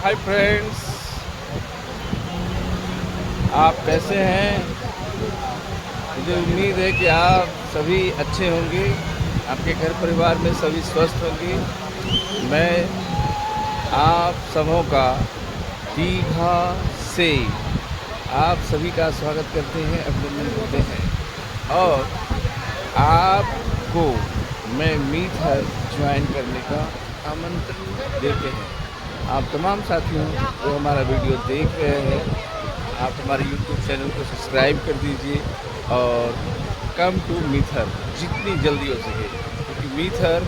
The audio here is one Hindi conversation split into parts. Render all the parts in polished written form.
हाय फ्रेंड्स, आप कैसे हैं? मुझे उम्मीद है कि आप सभी अच्छे होंगे, आपके घर परिवार में सभी स्वस्थ होंगे। मैं आप सबों का दीघा से आप सभी का स्वागत करते हैं, अभिनंदन करते हैं और आपको मैं मीट हर ज्वाइन करने का आमंत्रण देते हैं। आप तमाम साथियों जो हमारा वीडियो देख रहे हैं, आप हमारे YouTube चैनल को सब्सक्राइब कर दीजिए और कम टू मीथर जितनी जल्दी हो सके, क्योंकि मीथर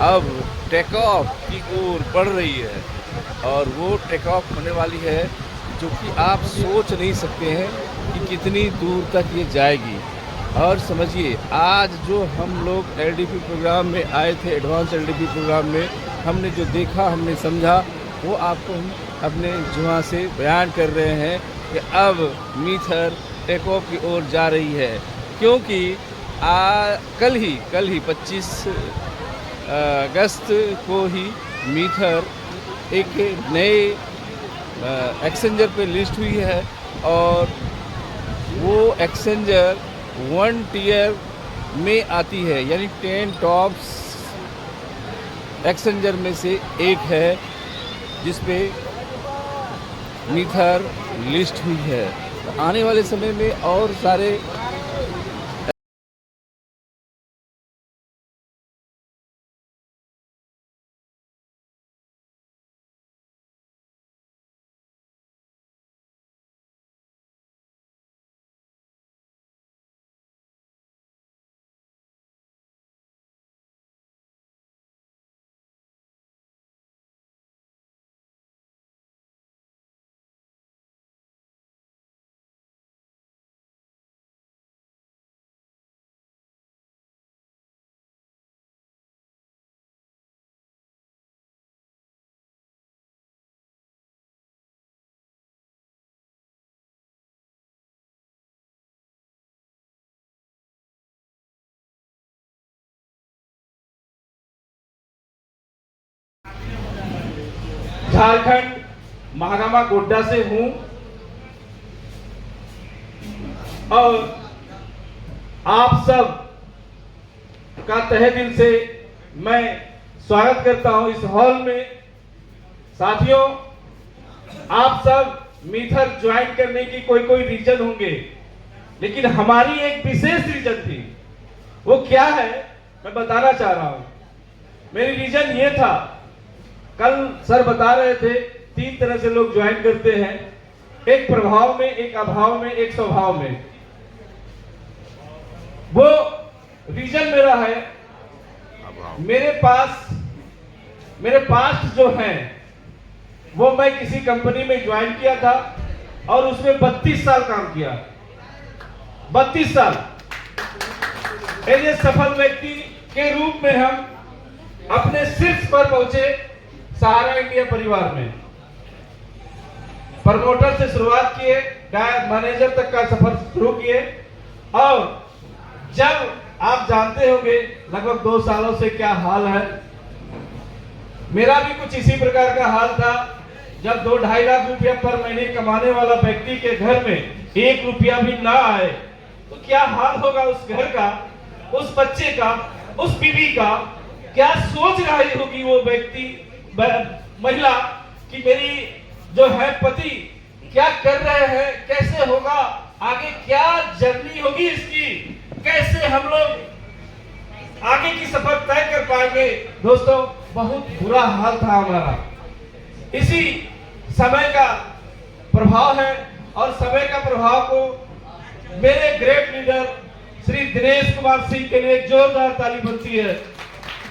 अब टेक ऑफ की ओर बढ़ रही है और वो टेक ऑफ होने वाली है जो कि आप सोच नहीं सकते हैं कि कितनी दूर तक ये जाएगी। और समझिए, आज जो हम लोग LDP प्रोग्राम में आए थे, एडवांस LDP प्रोग्राम में हमने जो देखा, हमने समझा, वो आपको हम अपने जुबान से बयान कर रहे हैं कि अब मीथर टेक ऑफ की ओर जा रही है। क्योंकि कल ही 25 अगस्त को ही मीथर एक नए एक्सचेंजर पे लिस्ट हुई है और वो एक्सचेंजर 1 टियर में आती है, यानी 10 टॉप्स एक्सचेंजर में से एक है जिस पे मीथर लिस्ट हुई है। तो आने वाले समय में और सारे झारखंड महागामा गोड्डा से हूं और आप सब का तहे दिल से मैं स्वागत करता हूं इस हॉल में। साथियों, आप सब मीथर ज्वाइन करने की कोई रीजन होंगे, लेकिन हमारी एक विशेष रीजन थी। वो क्या है मैं बताना चाह रहा हूं। मेरी रीजन ये था, कल सर बता रहे थे 3 तरह से लोग ज्वाइन करते हैं, एक प्रभाव में, एक अभाव में, एक स्वभाव में। वो रीजन मेरा है, मेरे पास्ट जो हैं वो मैं किसी कंपनी में ज्वाइन किया था और उसमें 32 साल काम किया। 32 साल एज ए सफल व्यक्ति के रूप में हम अपने शीर्ष पर पहुंचे सहारा इंडिया परिवार में। प्रमोटर से शुरुआत किए, मैनेजर तक का सफर शुरू किए और जब आप जानते होंगे लगभग 2 सालों से क्या हाल है, मेरा भी कुछ इसी प्रकार का हाल था। जब 2-2.5 लाख रुपया पर महीने कमाने वाला व्यक्ति के घर में 1 रुपया भी ना आए तो क्या हाल होगा उस घर का, उस बच्चे का, उस बीवी का। क्या सोच रही होगी वो व्यक्ति, महिला, कि मेरी जो है पति क्या कर रहे हैं, कैसे होगा आगे, क्या जर्नी होगी इसकी, कैसे हम लोग आगे की सफर तय कर पाएंगे। दोस्तों, बहुत बुरा हाल था हमारा। इसी समय का प्रभाव है और समय का प्रभाव को मेरे ग्रेट लीडर श्री दिनेश कुमार सिंह के लिए जोरदार ताली बनती है।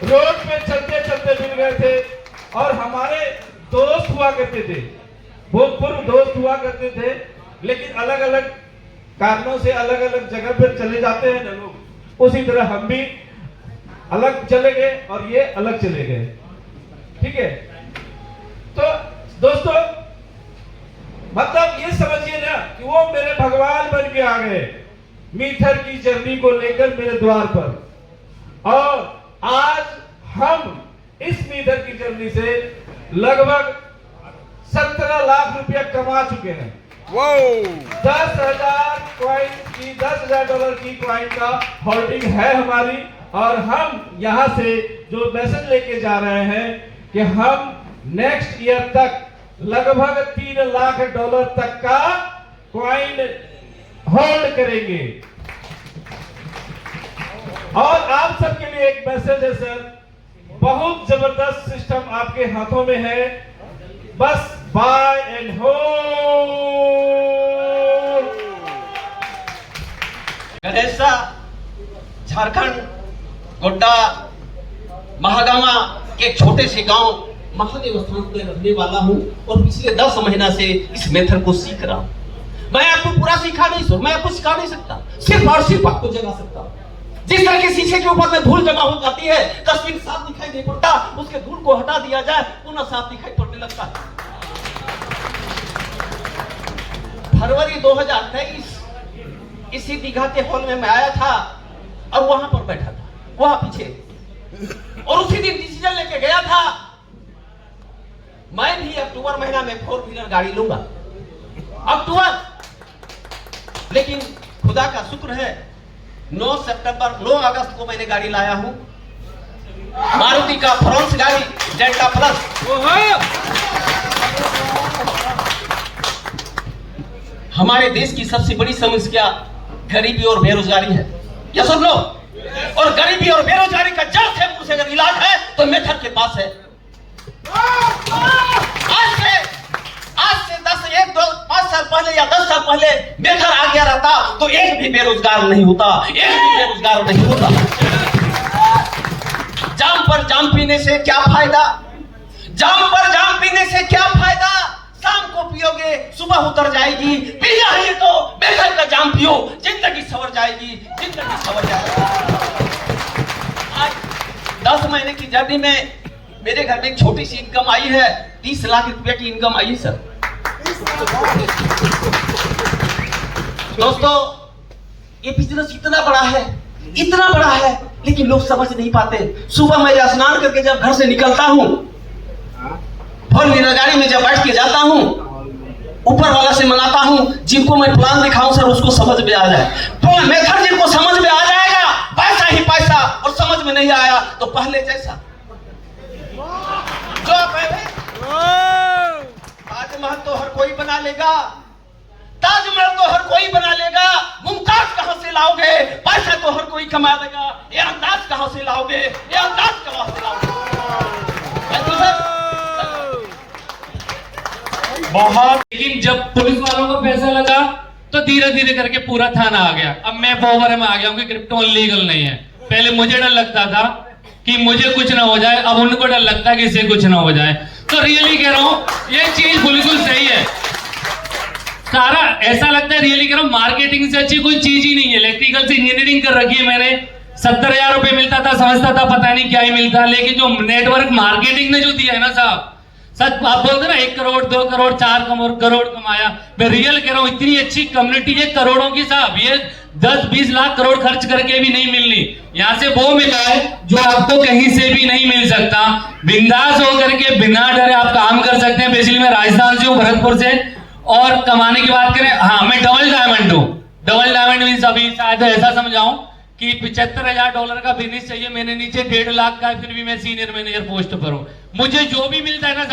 रोड पे चलते चलते मिल गए थे और हमारे दोस्त हुआ करते थे, भूतपूर्व दोस्त हुआ करते थे, लेकिन अलग अलग कारणों से अलग अलग जगह पर चले जाते हैं ना लोग, उसी तरह हम भी अलग चले गए और ये अलग चले गए। ठीक है, तो दोस्तों, मतलब ये समझिए ना कि वो मेरे भगवान बन के आ गए मीथर की जर्नी को लेकर मेरे द्वार पर। और आज हम इस मीथर की जर्नी से लगभग 17 लाख रुपया कमा चुके हैं। 10,000 कॉइन की, $10,000 की कॉइन का होल्डिंग है हमारी, और हम यहाँ से जो मैसेज लेके जा रहे हैं कि हम नेक्स्ट ईयर तक लगभग $3 लाख तक का कॉइन होल्ड करेंगे। और आप सबके लिए एक मैसेज है सर, बहुत जबरदस्त सिस्टम आपके हाथों में है, बस buy and hold. Ganesha, Jharkhand Godda Mahagama के एक छोटे से गांव महादेव स्थान पर रहने वाला हूं और पिछले 10 महीना से इस मेथड को सीख रहा हूं। मैं आपको पूरा सिखा नहीं सकता, मैं आपको सिखा नहीं सकता, सिर्फ और सिर्फ आपको जगा सकता हूं। जिस तरह के शीशे के ऊपर में धूल जमा हो जाती है, तस्वीर साफ दिखाई नहीं पड़ता, उसके धूल को हटा दिया जाए पुनः साफ दिखाई पड़ने लगता है। फरवरी 2023 इसी दीघा के हॉल में मैं आया था और वहां पर बैठा था, वहां पीछे, और उसी दिन डिसीजन लेके गया था मैं भी अक्टूबर महीना में 4 व्हीलर गाड़ी लूंगा, अक्टूबर। लेकिन खुदा का शुक्र है 9 अगस्त को मैंने गाड़ी लाया हूं, मारुति का फ्रॉन्स गाड़ी डेल्टा प्लस। हमारे देश की सबसे बड़ी समस्या गरीबी और बेरोजगारी है, क्या सुन लो, और गरीबी और बेरोजगारी का जड़ से अगर इलाज है तो मेथड के पास है। आज से 5 साल पहले या 10 साल पहले मेथड आ गया रहता तो एक भी बेरोजगार नहीं होता, एक भी बेरोजगार नहीं होता। जाम पर जाम पीने से क्या फायदा, जाम पर जाम पीने से क्या फायदा, शाम को पियोगे सुबह उतर जाएगी, पीना है तो मेथड का जाम पियो, जिंदगी सवर जाएगी, जिंदगी सवर जाएगी। आज 10 महीने की जर्नी में मेरे घर में एक छोटी सी इनकम आई है, 30 लाख रुपया की इनकम आई है सर। दोस्तों, ये बिजनेस इतना बड़ा है, इतना बड़ा है, लेकिन लोग समझ नहीं पाते। सुबह मैं स्नान करके जब घर से निकलता हूँ, फोर व्हीलर गाड़ी में जब बैठ के जाता हूँ, ऊपर वाला से मनाता हूँ जिनको मैं प्लान दिखाऊं सर उसको समझ में आ जाए, तो मेथड जिनको समझ में आ जाएगा पैसा ही पैसा, और समझ में नहीं आया तो पहले जैसा जो आप ताजमहल तो हर कोई बना लेगा, ताजमहल तो हर कोई बना लेगा, मुमताज कहां से लाओगे, पैसा तो हर कोई कमा लेगा, ये अंदाज कहां से लाओगे, ये अंदाज कहां से लाओगे। बहुत, लेकिन जब पुलिस वालों को पैसा लगा तो धीरे धीरे करके पूरा थाना आ गया। अब मैं ओवर में आ गया हूं कि क्रिप्टो लीगल नहीं है। पहले मुझे डर लगता था कि मुझे कुछ ना हो जाए, अब उनको डर लगता है कि इसे कुछ ना हो जाए। तो रियली कह रहा हूं ये चीज बिल्कुल सही है, सारा ऐसा लगता है, रियली कह रहा हूं मार्केटिंग से अच्छी कोई चीज ही नहीं है। इलेक्ट्रिकल से इंजीनियरिंग कर रखी है मैंने, 70,000 रुपए मिलता था, समझता था पता नहीं क्या ही मिलता, लेकिन जो नेटवर्क मार्केटिंग ने जो दिया है ना साहब, सच आप बोलते ना 1 करोड़ 2 करोड़ 4 करोड़ कमाया, मैं रियल कह रहा हूं इतनी अच्छी कम्युनिटी है करोड़ों की साहब, ये 10-20 लाख करोड़ खर्च करके भी नहीं मिलनी, यहाँ से वो मिला है जो आपको कहीं से भी नहीं मिल सकता। बिंदास होकर के बिना डरे आप काम कर सकते हैं। बेसिकली मैं राजस्थान से हूँ, भरतपुर से, और कमाने की बात करें, हाँ मैं डबल डायमंड हूँ। डबल डायमंड मीन्स अभी शायद ऐसा समझाऊं कि $75,000 का बिजनेस चाहिए, मैंने नीचे 1.5 लाख का, फिर भी मैं सीनियर मैनेजर पोस्ट पर हूँ। मुझे जो भी मिलता है ना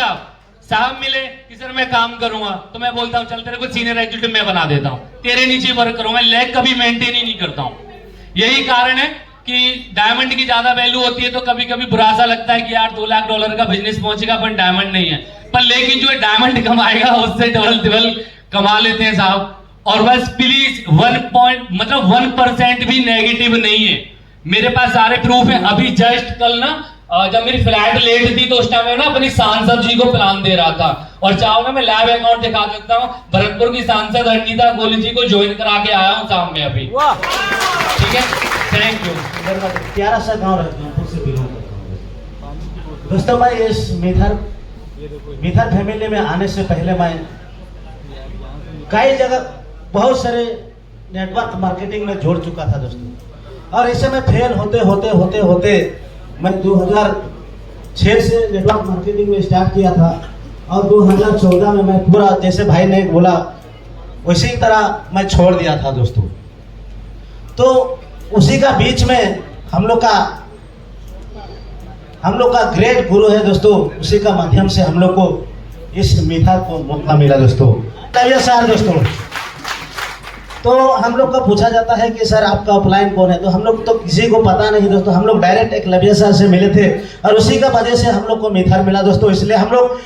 साहब मिले कि सर मैं काम करूंगा, तो मैं बोलता हूँ चल तेरे को सीनियर एग्जीक्यूटिव मैं बना देता हूँ, तेरे नीचे वर्क करूंगा, लेग कभी मेंटेन ही नहीं करता हूँ। यही कारण है कि डायमंड की ज्यादा वैल्यू होती है, तो कभी कभी बुरा सा लगता है कि यार $2 लाख का बिजनेस पहुंचेगा पर डायमंड नहीं है, पर लेकिन जो डायमंड कमाएगा उससे डबल कमा लेते हैं साहब। और बस प्लीज 1% भी नेगेटिव नहीं है, मेरे पास सारे प्रूफ है। अभी जस्ट कल ना जब मेरी फ्लैट लेट थी तो उस टाइम में ना अपनी सांसद जी को प्लान दे रहा था, और चाहो ना मैं लाइव अकाउंट दिखा सकता हूँ, भरतपुर की सांसद अर्निता गोली जी को ज्वाइन करा के आया हूँ शाम में अभी। ठीक है, थैंक यू। प्यारा सा गाँव राजनापुर से बिलोंग करता हूँ दोस्तों। मैं इस मिथर फैमिली में आने से पहले मैं कई जगह बहुत सारे नेटवर्क मार्केटिंग में जोड़ चुका था दोस्तों, और इसे मैं फेल होते मैं 2006 से नेटवर्क मार्केटिंग में स्टार्ट किया था, और 2014 में मैं पूरा जैसे भाई ने बोला उसी तरह मैं छोड़ दिया था दोस्तों। तो उसी का बीच में हम लोग का ग्रेट गुरु है दोस्तों, उसी का माध्यम से हम लोग को इस मीठा को मौका मिला दोस्तों। सर दोस्तों, तो हम लोग का पूछा जाता है कि सर आपका अपलाइन कौन है, तो हम लोग तो किसी को पता नहीं दोस्तों। हम लोग डायरेक्ट एकलव्य सर से मिले थे और उसी का वजह से हम लोग को मिथर मिला दोस्तों। इसलिए हम लोग